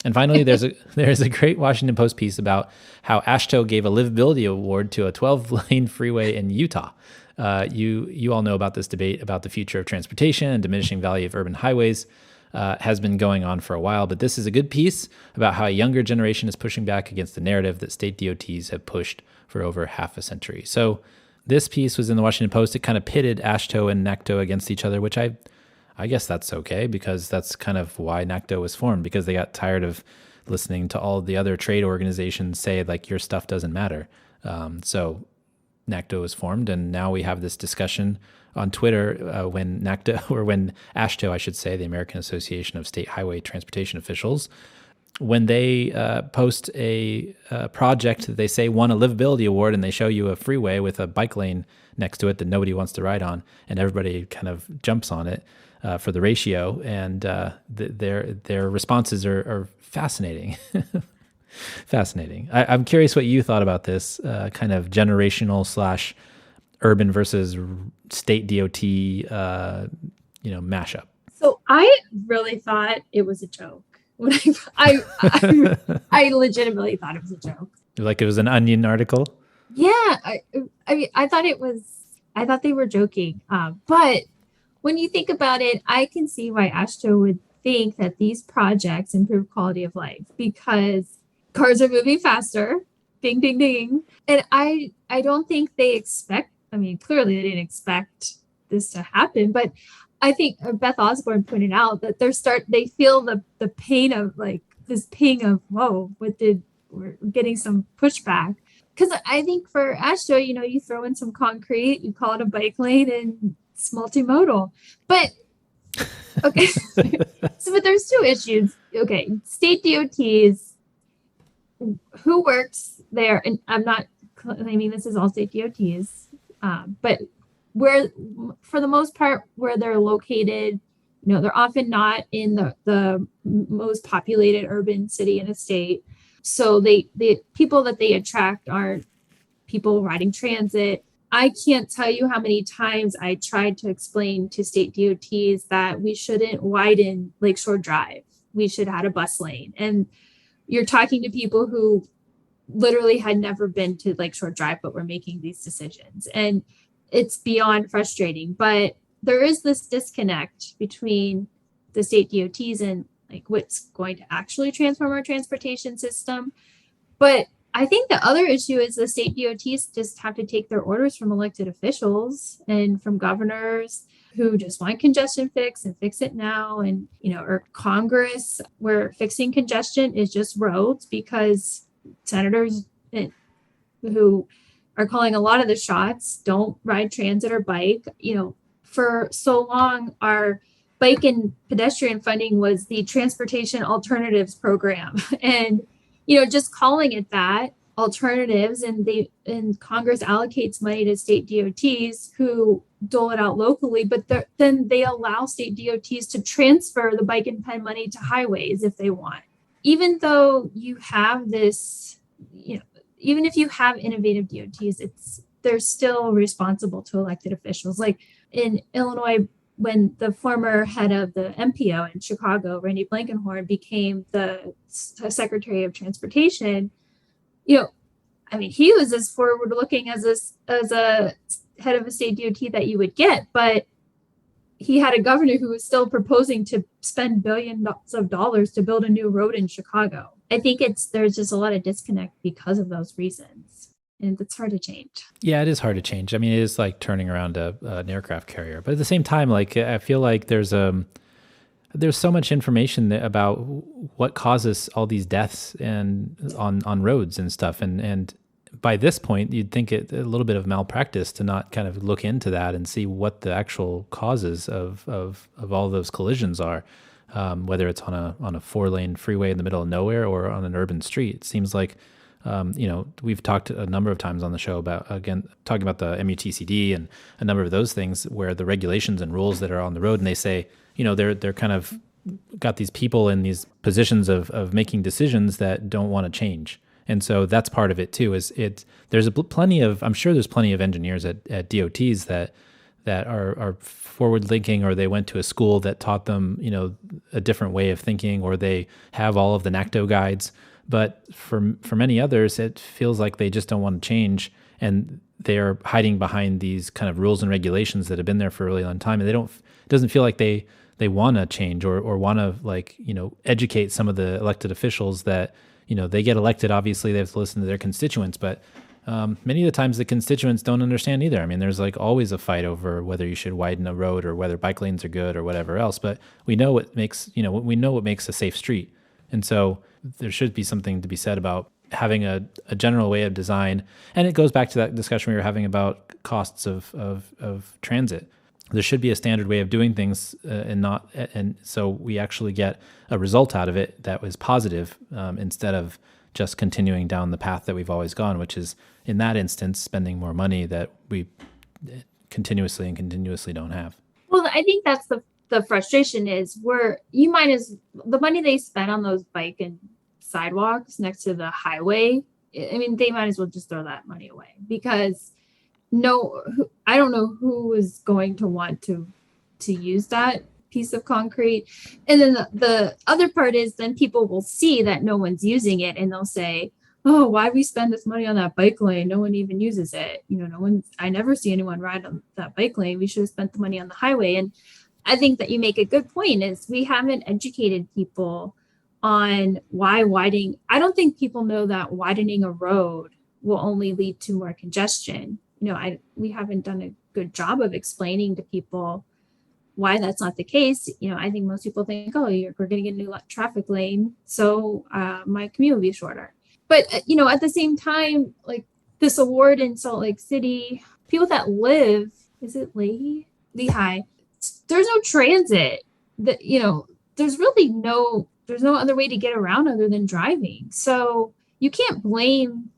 And finally, there's a great Washington Post piece about how AASHTO gave a Livability Award to a 12-lane freeway in Utah. You all know about this debate about the future of transportation and diminishing value of urban highways. Has been going on for a while, but this is a good piece about how a younger generation is pushing back against the narrative that state DOTs have pushed for over half a century. So this piece was in the Washington Post. It kind of pitted AASHTO and NACTO against each other, which I guess that's okay, because that's kind of why NACTO was formed, because they got tired of listening to all the other trade organizations say like your stuff doesn't matter. So NACTO was formed, and now we have this discussion on Twitter when AASHTO, I should say, the American Association of State Highway Transportation Officials, when they post a project that they say won a livability award, and they show you a freeway with a bike lane next to it that nobody wants to ride on, and everybody kind of jumps on it for the ratio, and their responses are fascinating. Fascinating. I'm curious what you thought about this kind of generational / urban versus state DOT, mashup. So I really thought it was a joke. I legitimately thought it was a joke. Like it was an Onion article? Yeah. I mean, I thought they were joking. But when you think about it, I can see why AASHTO would think that these projects improve quality of life, because cars are moving faster. Ding, ding, ding. And I don't think they expect, clearly they didn't expect this to happen, but I think Beth Osborne pointed out that they feel the pain of like this ping of, whoa, we're getting some pushback. Because I think for AASHTO, you throw in some concrete, you call it a bike lane, and it's multimodal. But okay, but there's two issues. Okay, state DOTs, who works there, and I'm not claiming this is all state DOTs, but where, for the most part, where they're located, they're often not in the most populated urban city in a state. So the people that they attract aren't people riding transit. I can't tell you how many times I tried to explain to state DOTs that we shouldn't widen Lakeshore Drive. We should have a bus lane. And you're talking to people who literally had never been to Lakeshore Drive, but were making these decisions. And it's beyond frustrating. But there is this disconnect between the state DOTs and like what's going to actually transform our transportation system. But I think the other issue is the state DOTs just have to take their orders from elected officials and from governors who just want congestion fixed and fix it now. And, or Congress, where fixing congestion is just roads, because senators who are calling a lot of the shots don't ride transit or bike. For so long, our bike and pedestrian funding was the Transportation Alternatives Program. And, just calling it that, alternatives, and Congress allocates money to state DOTs who dole it out locally, but then they allow state DOTs to transfer the bike and pen money to highways if they want. Even though you have this, even if you have innovative DOTs, they're still responsible to elected officials. Like in Illinois, when the former head of the MPO in Chicago, Randy Blankenhorn, became the Secretary of Transportation, he was as forward looking as a head of a state DOT that you would get, but he had a governor who was still proposing to spend billions of dollars to build a new road in Chicago. I think there's just a lot of disconnect because of those reasons. And it's hard to change. Yeah, it is hard to change. It is like turning around an aircraft carrier. But at the same time, I feel like there's so much information about what causes all these deaths and on roads and stuff. And by this point, you'd think it a little bit of malpractice to not kind of look into that and see what the actual causes of all those collisions are, whether it's on a 4-lane freeway in the middle of nowhere or on an urban street. It seems like, we've talked a number of times on the show about, again, talking about the MUTCD and a number of those things where the regulations and rules that are on the road, and they say, they're kind of got these people in these positions of making decisions that don't want to change. And so that's part of it too, I'm sure there's plenty of engineers at DOTs that are forward thinking, or they went to a school that taught them, a different way of thinking, or they have all of the NACTO guides. But for many others, it feels like they just don't want to change, and they're hiding behind these kind of rules and regulations that have been there for a really long time. And it doesn't feel like they want to change or want to educate some of the elected officials that, they get elected. Obviously they have to listen to their constituents, but many of the times the constituents don't understand either. There's always a fight over whether you should widen a road or whether bike lanes are good or whatever else, but we know what makes a safe street. And so there should be something to be said about having a general way of design. And it goes back to that discussion we were having about costs of transit. There should be a standard way of doing things, and so we actually get a result out of it that was positive, instead of just continuing down the path that we've always gone, which is, in that instance, spending more money that we continuously don't have. Well, I think that's the frustration is the money they spend on those bike and sidewalks next to the highway. They might as well just throw that money away, because I don't know who is going to want to use that piece of concrete. And then the other part is, then people will see that no one's using it, and they'll say, oh, why we spend this money on that bike lane? No one even uses it. I never see anyone ride on that bike lane. We should have spent the money on the highway. And I think that you make a good point, is we haven't educated people on why widening. I don't think people know that widening a road will only lead to more congestion. We haven't done a good job of explaining to people why that's not the case. I think most people think, oh, we're going to get a new traffic lane, so my commute will be shorter. But, at the same time, this award in Salt Lake City, people that live, is it Lehigh? There's no transit. There's no other way to get around other than driving. So you can't blame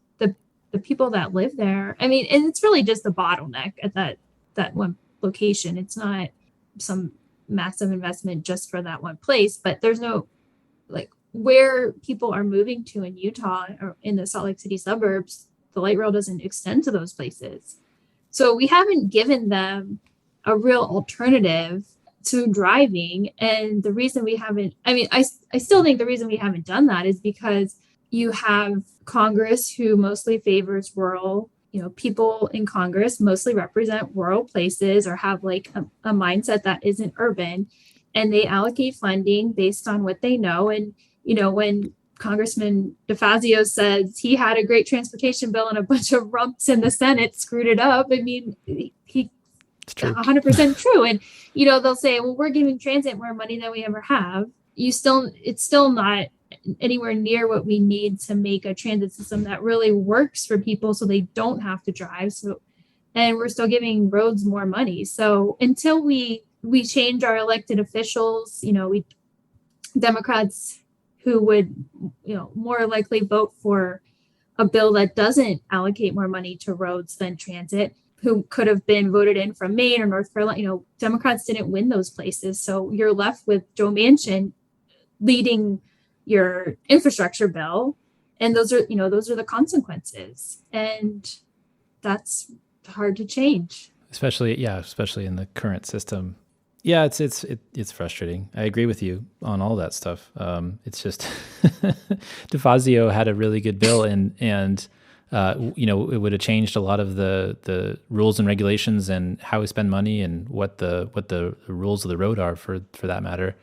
the people that live there. And it's really just the bottleneck at that one location. It's not some massive investment just for that one place, but there's no, where people are moving to in Utah or in the Salt Lake City suburbs, the light rail doesn't extend to those places. So we haven't given them a real alternative to driving. And the reason we haven't, I still think the reason we haven't done that is because you have Congress who mostly favors rural, people in Congress mostly represent rural places or have like a mindset that isn't urban, and they allocate funding based on what they know. And, when Congressman DeFazio says he had a great transportation bill and a bunch of rumps in the Senate screwed it up, I mean, It's true. 100% true. And, they'll say, well, we're giving transit more money than we ever have. It's still not anywhere near what we need to make a transit system that really works for people so they don't have to drive. And we're still giving roads more money. So until we change our elected officials, Democrats who would, more likely vote for a bill that doesn't allocate more money to roads than transit, who could have been voted in from Maine or North Carolina, Democrats didn't win those places. So you're left with Joe Manchin leading your infrastructure bill. And those are the consequences. And that's hard to change. Especially in the current system. Yeah, it's frustrating. I agree with you on all that stuff. It's just DeFazio had a really good bill, and it would have changed a lot of the rules and regulations and how we spend money and what the rules of the road are for that matter.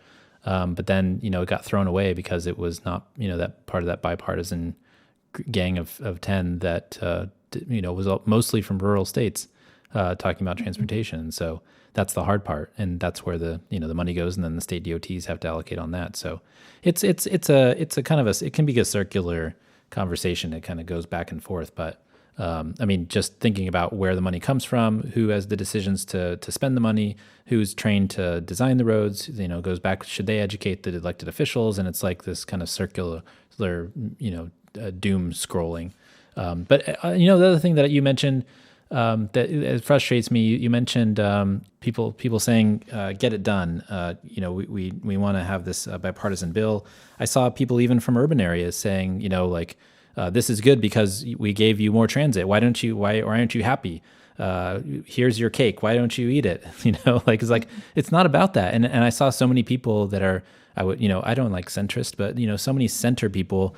But then it got thrown away because it was not that part of that bipartisan gang of 10 that was mostly from rural states talking about transportation. So that's the hard part, and that's where the money goes, and then the state DOTs have to allocate on that. So it's a kind of it can be a circular conversation. It kind of goes back and forth, but just thinking about where the money comes from, who has the decisions to spend the money, who's trained to design the roads, goes back. Should they educate the elected officials? And it's like this kind of circular, doom scrolling. But the other thing that you mentioned that it frustrates me. You mentioned people saying, "Get it done." We want to have this bipartisan bill. I saw people even from urban areas saying, this is good because we gave you more transit. Why aren't you happy? Here's your cake. Why don't you eat it? It's not about that. And I saw so many people that are, I don't like centrist, but so many center people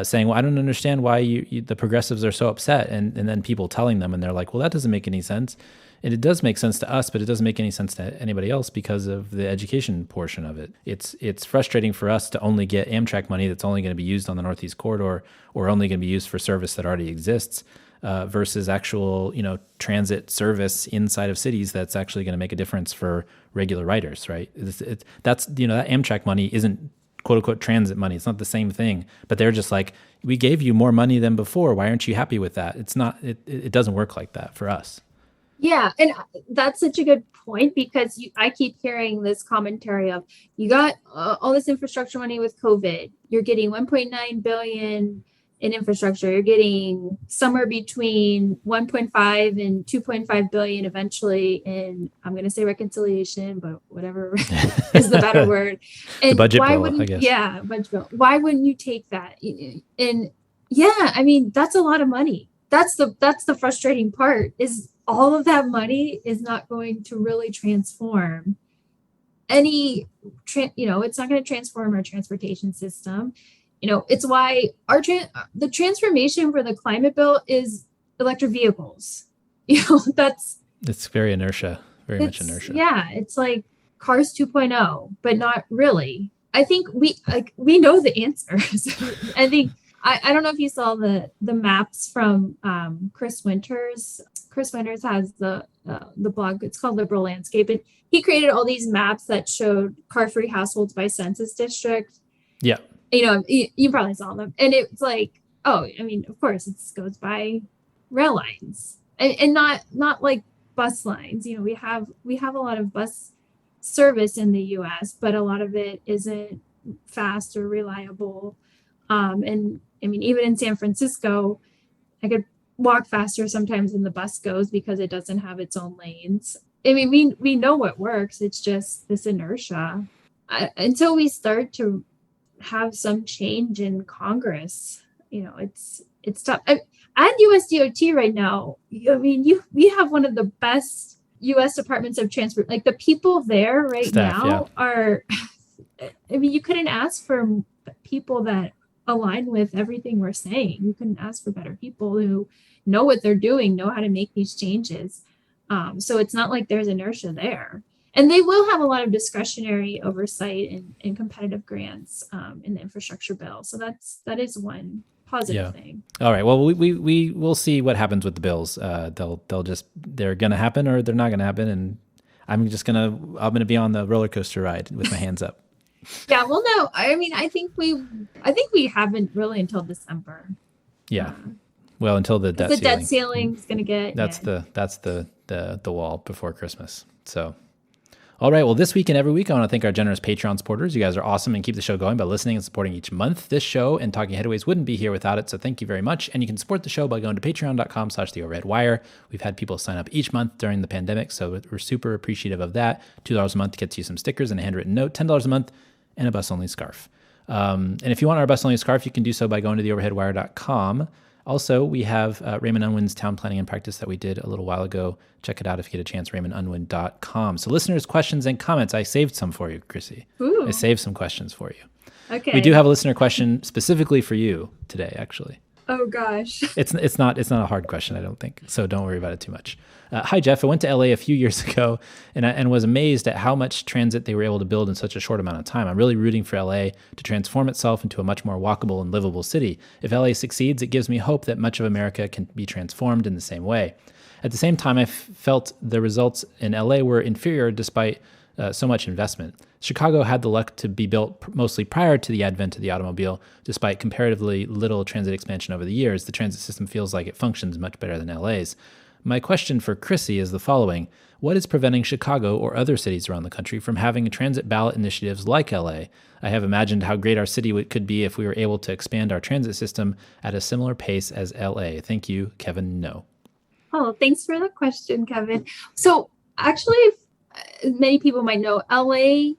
saying, well, I don't understand why the progressives are so upset. And then people telling them, and they're like, well, that doesn't make any sense. And it does make sense to us, but it doesn't make any sense to anybody else because of the education portion of it. It's frustrating for us to only get Amtrak money that's only going to be used on the Northeast Corridor or only going to be used for service that already exists versus actual, transit service inside of cities that's actually going to make a difference for regular riders, right? That Amtrak money isn't quote unquote transit money. It's not the same thing, but they're just like, we gave you more money than before. Why aren't you happy with that? It's not, it doesn't work like that for us. Yeah. And that's such a good point because I keep hearing this commentary of you got all this infrastructure money with COVID. You're getting 1.9 billion in infrastructure. You're getting somewhere between 1.5 and 2.5 billion eventually in, I'm going to say reconciliation, but whatever is the better word. And the budget bill, I guess. Yeah, budget bill. Why wouldn't you take that? And yeah, that's a lot of money. That's the frustrating part is all of that money is not going to really transform it's not going to transform our transportation system. It's why the transformation for the climate bill is electric vehicles. It's very much inertia. Yeah, it's like cars 2.0, but not really. I think we know the answers. I think I don't know if you saw the maps from Chris Winters. Chris Winters has the blog. It's called Liberal Landscape, and he created all these maps that showed car-free households by census district. Yeah. You probably saw them, and it's like, of course, it goes by rail lines and not like bus lines. We have a lot of bus service in the U.S., but a lot of it isn't fast or reliable. And even in San Francisco, I could walk faster sometimes than the bus goes because it doesn't have its own lanes. We know what works. It's just this inertia. Until we start to have some change in Congress, it's tough. At USDOT right now, we have one of the best U.S. departments of transport. Like the people there right Staff, now are, you couldn't ask for people that align with everything we're saying. You couldn't ask for better people who know what they're doing, know how to make these changes. So it's not like there's inertia there. And they will have a lot of discretionary oversight and competitive grants in the infrastructure bill. So that is one positive thing. All right. Well, we will see what happens with the bills. They're going to happen or they're not going to happen. And I'm going to be on the roller coaster ride with my hands up. Yeah. Well, no, I mean, I think we haven't really until December. Yeah. Well, until the debt ceiling. The debt ceiling is going to get. That's the wall before Christmas. So. All right. Well, this week and every week, I want to thank our generous Patreon supporters. You guys are awesome and keep the show going by listening and supporting each month. This show and Talking Headaways wouldn't be here without it. So thank you very much. And you can support the show by going to patreon.com/theoverheadwire. We've had people sign up each month during the pandemic. So we're super appreciative of that. $2 a month gets you some stickers and a handwritten note, $10 a month, and a bus only scarf. And if you want our bus only scarf, you can do so by going to theoverheadwire.com. Also, we have Raymond Unwin's town planning and practice that we did a little while ago. Check it out if you get a chance, raymondunwin.com. So listeners' questions and comments. I saved some for you, Chrissy. Ooh. I saved some questions for you. Okay. We do have a listener question specifically for you today, actually. Oh, gosh. It's not a hard question, I don't think. So don't worry about it too much. Hi, Jeff. I went to LA a few years ago and was amazed at how much transit they were able to build in such a short amount of time. I'm really rooting for LA to transform itself into a much more walkable and livable city. If LA succeeds, it gives me hope that much of America can be transformed in the same way. At the same time, I felt the results in LA were inferior despite so much investment. Chicago had the luck to be built mostly prior to the advent of the automobile. Despite comparatively little transit expansion over the years, the transit system feels like it functions much better than LA's. My question for Chrissy is the following. What is preventing Chicago or other cities around the country from having transit ballot initiatives like LA? I have imagined how great our city could be if we were able to expand our transit system at a similar pace as LA. Thank you, Kevin No. Oh, thanks for the question, Kevin. So actually, many people might know LA's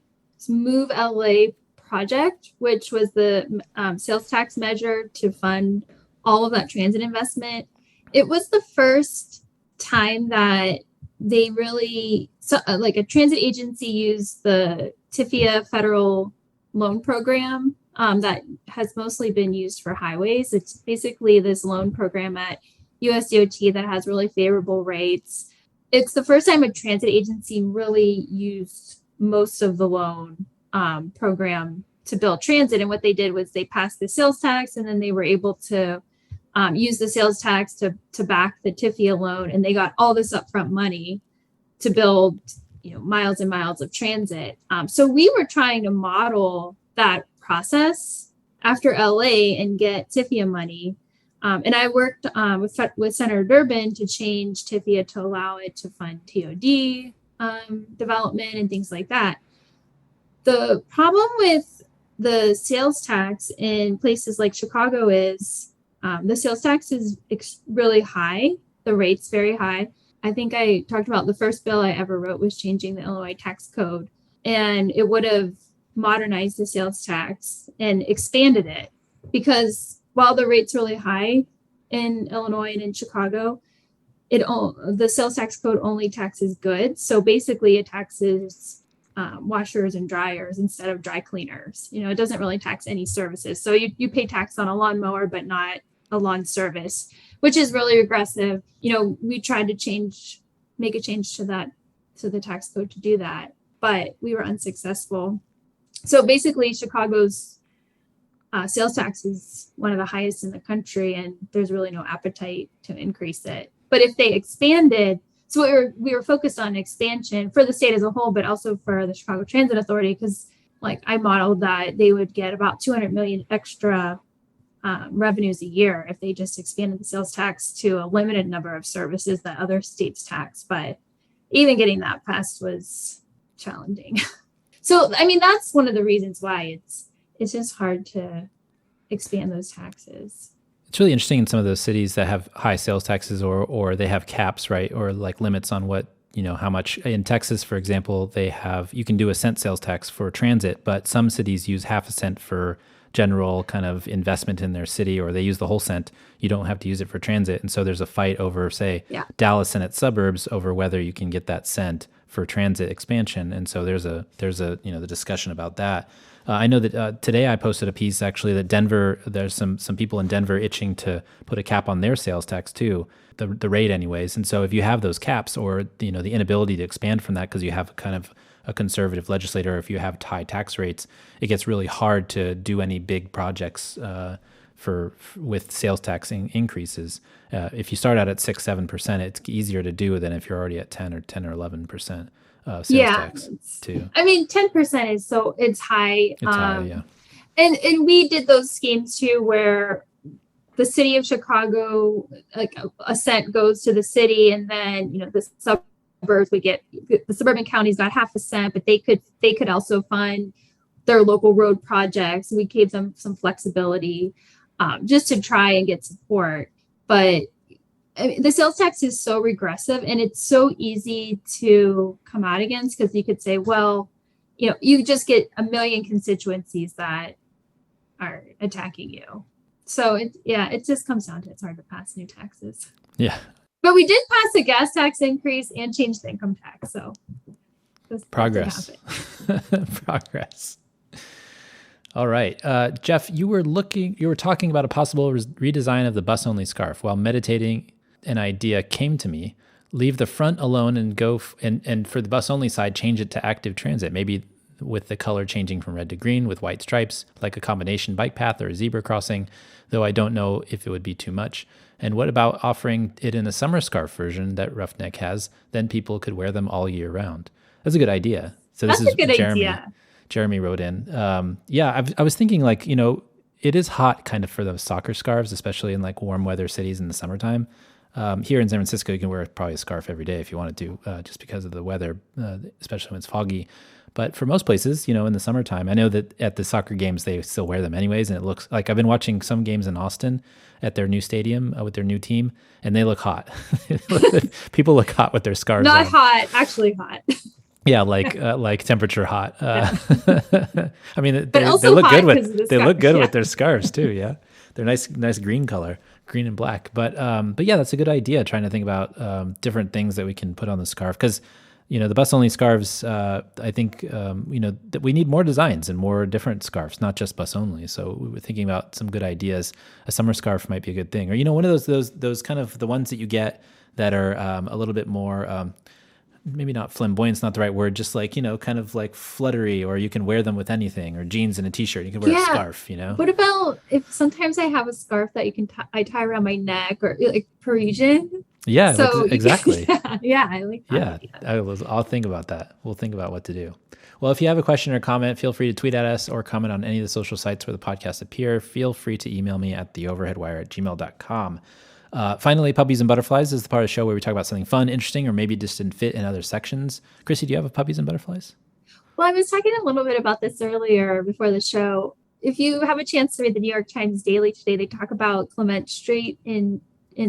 Move LA project, which was the sales tax measure to fund all of that transit investment. It was the first time that they really, like a transit agency used the TIFIA federal loan program that has mostly been used for highways. It's basically this loan program at USDOT that has really favorable rates. It's the first time a transit agency really used most of the loan program to build transit. And what they did was they passed the sales tax, and then they were able to use the sales tax to back the TIFIA loan. And they got all this upfront money to build, miles and miles of transit. So we were trying to model that process after LA and get TIFIA money. And I worked with Senator Durbin to change TIFIA to allow it to fund TOD development and things like that. The problem with the sales tax in places like Chicago is the sales tax is really high. The rate's very high. I think I talked about the first bill I ever wrote was changing the Illinois tax code, and it would have modernized the sales tax and expanded it, because while the rate's really high in Illinois and in Chicago, the sales tax code only taxes goods. So basically it taxes washers and dryers instead of dry cleaners. It doesn't really tax any services. So you pay tax on a lawnmower, but not a lawn service, which is really regressive. We tried to make a change to the tax code to do that, but we were unsuccessful. So basically Chicago's sales tax is one of the highest in the country, and there's really no appetite to increase it. But if they expanded, so we were focused on expansion for the state as a whole, but also for the Chicago Transit Authority, because I modeled that they would get about 200 million extra revenues a year if they just expanded the sales tax to a limited number of services that other states tax. But even getting that passed was challenging. So, that's one of the reasons why it's just hard to expand those taxes. It's really interesting in some of those cities that have high sales taxes or they have caps, right? Or like limits on what, how much. In Texas, for example, you can do a cent sales tax for transit, but some cities use half a cent for general kind of investment in their city, or they use the whole cent. You don't have to use it for transit. And so there's a fight over, say, Dallas and its suburbs over whether you can get that cent for transit expansion. And so there's a the discussion about that. I know that today I posted a piece actually that Denver, there's some people in Denver itching to put a cap on their sales tax too, the rate anyways. And so if you have those caps or the inability to expand from that because you have kind of a conservative legislator, or if you have high tax rates, it gets really hard to do any big projects with sales tax increases. If you start out at 6-7%, it's easier to do than if you're already at 10 or 11%. Sales tax too. I mean, 10% is it's high. It's high, yeah. And we did those schemes too, where the city of Chicago, like a cent goes to the city, and then the suburbs we get. The suburban counties got half a cent, but they could also fund their local road projects. We gave them some flexibility, just to try and get support. But I mean, the sales tax is so regressive, and it's so easy to come out against, because you could say, well, you just get a million constituencies that are attacking you. So it just comes down to it's hard to pass new taxes. Yeah. But we did pass a gas tax increase and change the income tax. So progress. Progress. All right. Jeff, you were talking about a possible redesign of the bus-only scarf. While meditating, an idea came to me. Leave the front alone and go and for the bus-only side, change it to active transit. Maybe with the color changing from red to green with white stripes, like a combination bike path or a zebra crossing, though I don't know if it would be too much. And what about offering it in a summer scarf version that Roughneck has? Then people could wear them all year round. That's a good idea. So this is Jeremy. Idea. Jeremy wrote in. I was thinking it is hot kind of for those soccer scarves, especially in like warm weather cities in the summertime. Here in San Francisco, you can wear probably a scarf every day if you wanted to, just because of the weather, especially when it's foggy. But for most places, in the summertime, I know that at the soccer games, they still wear them anyways. And it looks like I've been watching some games in Austin at their new stadium with their new team, and they look hot. People look hot with their scarves Not on. hot, actually hot. Yeah, like temperature hot. I mean, they look good with their scarves too. Yeah, they're nice green color, green and black. But yeah, that's a good idea. Trying to think about different things that we can put on the scarf, because the bus only scarves. I think that we need more designs and more different scarves, not just bus only. So we were thinking about some good ideas. A summer scarf might be a good thing, or one of those kind of the ones that you get that are a little bit more. Maybe not flamboyant's not the right word, just like, kind of like fluttery, or you can wear them with anything, or jeans and a t-shirt. You can wear a scarf, What about if sometimes I have a scarf that I tie around my neck, or like Parisian? Yeah, so exactly. I like that. Yeah, I'll think about that. We'll think about what to do. Well, if you have a question or comment, feel free to tweet at us or comment on any of the social sites where the podcasts appear. Feel free to email me at theoverheadwire@gmail.com. Finally, Puppies and Butterflies is the part of the show where we talk about something fun, interesting, or maybe just didn't fit in other sections. Chrissy, do you have a Puppies and Butterflies? Well, I was talking a little bit about this earlier before the show. If you have a chance to read the New York Times Daily today, they talk about Clement Street in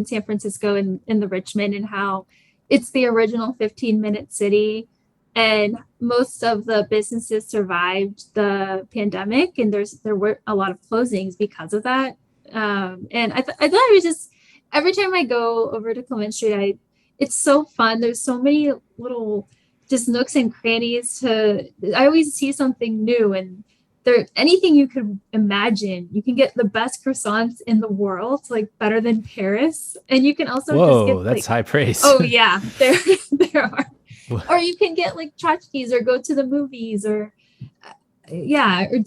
San Francisco and in the Richmond, and how it's the original 15-minute city. And most of the businesses survived the pandemic, and there were a lot of closings because of that. And I thought it was just, every time I go over to Clement Street, it's so fun. There's so many little just nooks and crannies I always see something new, and anything you could imagine. You can get the best croissants in the world, like better than Paris. And you can also just get that's high praise. Oh yeah, there are. Or you can get like tchotchkes, or go to the movies, or or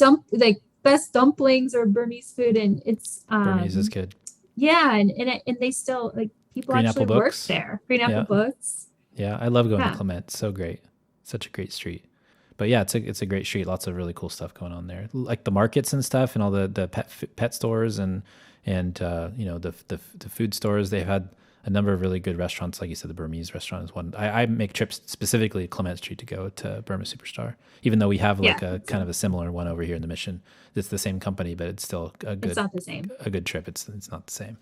best dumplings or Burmese food, and it's Burmese is good. Yeah, and they still, like, people Green actually work there. Green Apple Books. Yeah, I love going to Clement. It's so great. Such a great street. But yeah, it's a great street. Lots of really cool stuff going on there, like the markets and stuff, and all the pet stores and the food stores. They've had a number of really good restaurants. Like you said, the Burmese restaurant is one. I make trips specifically to Clement Street to go to Burma Superstar, even though we have a kind of a similar one over here in the Mission. It's the same company, but it's still it's not the same. A good trip. It's not the same.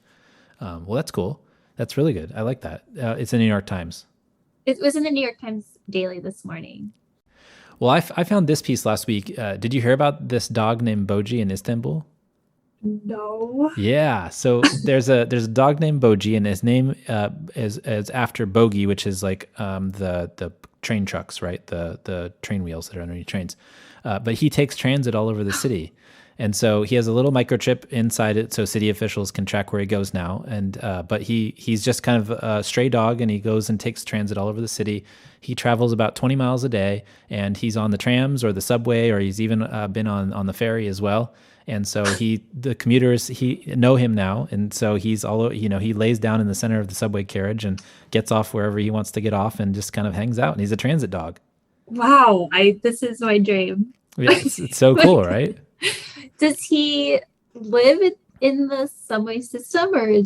Well, that's cool. That's really good. I like that. It's in the New York Times. It was in the New York Times Daily this morning. Well, I found this piece last week. Did you hear about this dog named Boji in Istanbul? No. Yeah. So there's a dog named Boji, and his name is after Bogi, which is like the train trucks, right? The train wheels that are underneath trains. But he takes transit all over the city. And so he has a little microchip inside it so city officials can track where he goes now. And but he's just kind of a stray dog, and he goes and takes transit all over the city. He travels about 20 miles a day, and he's on the trams or the subway, or he's even been on the ferry as well. And so the commuters know him now, and so he's he lays down in the center of the subway carriage and gets off wherever he wants to get off, and just kind of hangs out. And he's a transit dog. Wow, this is my dream. Yeah, it's so cool, right? Does he live in the subway system, or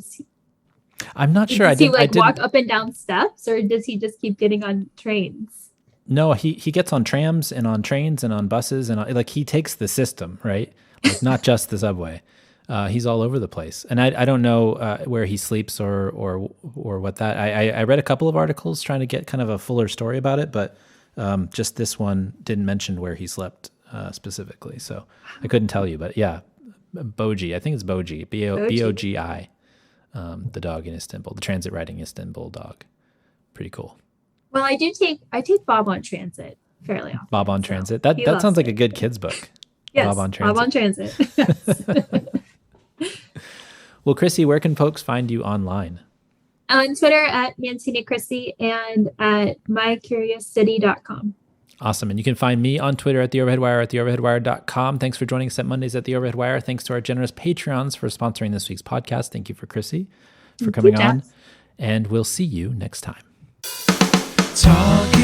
I'm not sure. Does he walk up and down steps, or does he just keep getting on trains? No, he gets on trams and on trains and on buses, and he takes the system, right? Like not just the subway. He's all over the place, and I don't know where he sleeps or what that. I read a couple of articles trying to get kind of a fuller story about it, but just this one didn't mention where he slept specifically, so I couldn't tell you. But yeah, Boji, I think it's Boji, Bogi, the dog in Istanbul, the transit riding Istanbul dog. Pretty cool. Well, I take Bob on transit fairly often. Bob on transit. That sounds like a good kid's book. Yes, Bob on transit. Bob on transit. Well, Chrissy, where can folks find you online? On Twitter at Mancini Chrissy and at mycuriouscity.com. Awesome. And you can find me on Twitter at The Overhead Wire, at theoverheadwire.com. Thanks for joining us at Mondays at The Overhead Wire. Thanks to our generous Patreons for sponsoring this week's podcast. Thank you for Chrissy for coming on. And we'll see you next time. Talk